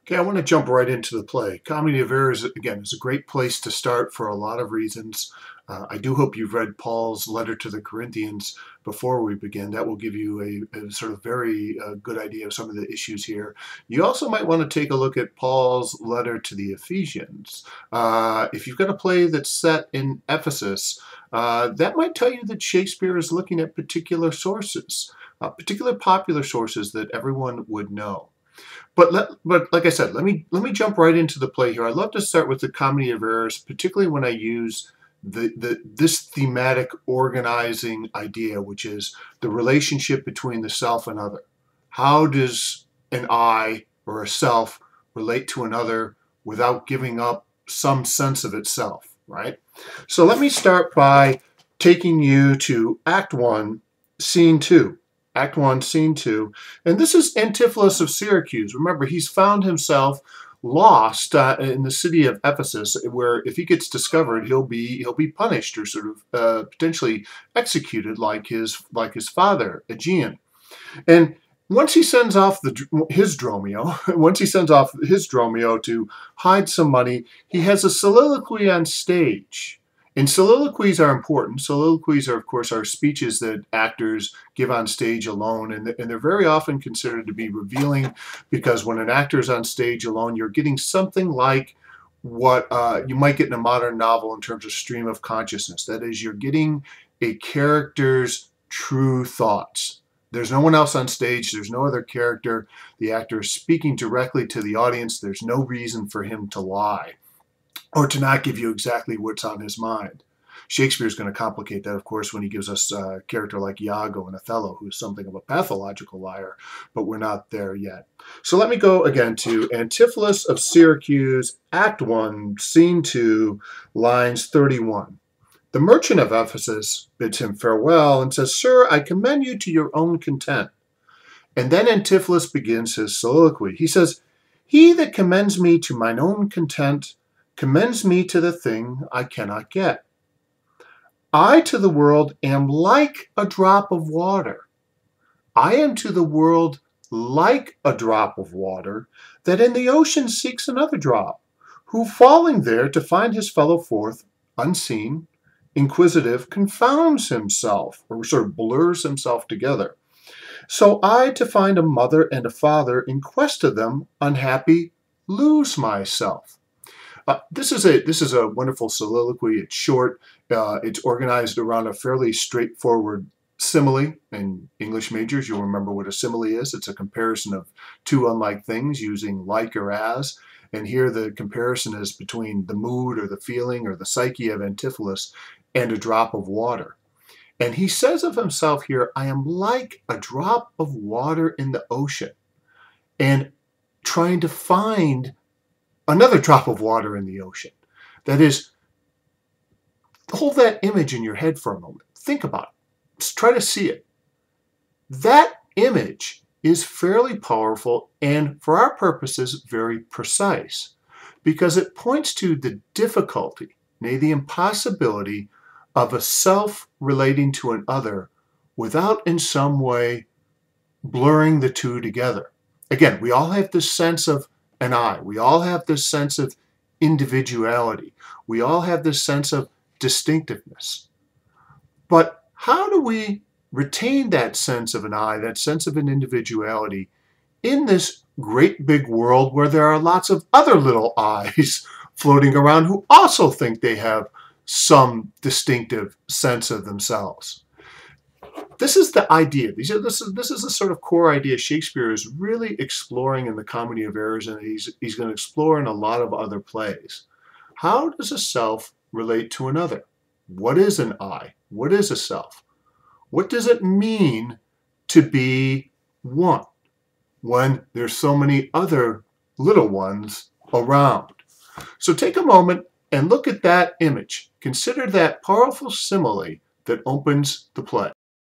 Okay, I want to jump right into the play. Comedy of Errors, again, is a great place to start for a lot of reasons. I do hope you've read Paul's letter to the Corinthians before we begin. That will give you a sort of very good idea of some of the issues here. You also might want to take a look at Paul's letter to the Ephesians. If you've got a play that's set in Ephesus, that might tell you that Shakespeare is looking at particular sources, particular popular sources that everyone would know. But like I said, let me jump right into the play here. I love to start with the comedy of errors, particularly when I use this thematic organizing idea, which is the relationship between the self and other. How does an I or a self relate to another without giving up some sense of itself, right? So let me start by taking you to Act 1, Scene 2. Act 1, Scene 2. And this is Antipholus of Syracuse. Remember, he's found himself lost in the city of Ephesus, where if he gets discovered, he'll be punished or sort of potentially executed like his father, Aegeon. And once he sends off his Dromio to hide some money, he has a soliloquy on stage. And soliloquies are important. Soliloquies are, of course, are speeches that actors give on stage alone, and they're very often considered to be revealing because when an actor is on stage alone, you're getting something like what you might get in a modern novel in terms of stream of consciousness. That is, you're getting a character's true thoughts. There's no one else on stage. There's no other character. The actor is speaking directly to the audience. There's no reason for him to lie or to not give you exactly what's on his mind. Shakespeare's going to complicate that, of course, when he gives us a character like Iago in Othello, who's something of a pathological liar, but we're not there yet. So let me go again to Antipholus of Syracuse, Act 1, Scene 2, lines 31. The merchant of Ephesus bids him farewell and says, "Sir, I commend you to your own content." And then Antipholus begins his soliloquy. He says, "He that commends me to mine own content commends me to the thing I cannot get. I to the world am like a drop of water. I am to the world like a drop of water that in the ocean seeks another drop, who falling there to find his fellow forth, unseen, inquisitive, confounds himself, or sort of blurs himself together. So I to find a mother and a father in quest of them, unhappy, lose myself." This is a wonderful soliloquy. It's short. It's organized around a fairly straightforward simile. In English majors, you'll remember what a simile is. It's a comparison of two unlike things using like or as. And here the comparison is between the mood or the feeling or the psyche of Antipholus and a drop of water. And he says of himself here, "I am like a drop of water in the ocean," and trying to find another drop of water in the ocean. That is, hold that image in your head for a moment. Think about it. Just try to see it. That image is fairly powerful and, for our purposes, very precise because it points to the difficulty, nay, the impossibility of a self relating to an other without in some way blurring the two together. Again, we all have this sense of an I. We all have this sense of individuality. We all have this sense of distinctiveness. But how do we retain that sense of an I, that sense of an individuality, in this great big world where there are lots of other little I's floating around who also think they have some distinctive sense of themselves? This is the idea. This is the sort of core idea Shakespeare is really exploring in the Comedy of Errors, and he's going to explore in a lot of other plays. How does a self relate to another? What is an I? What is a self? What does it mean to be one when there's so many other little ones around? So take a moment and look at that image. Consider that powerful simile that opens the play.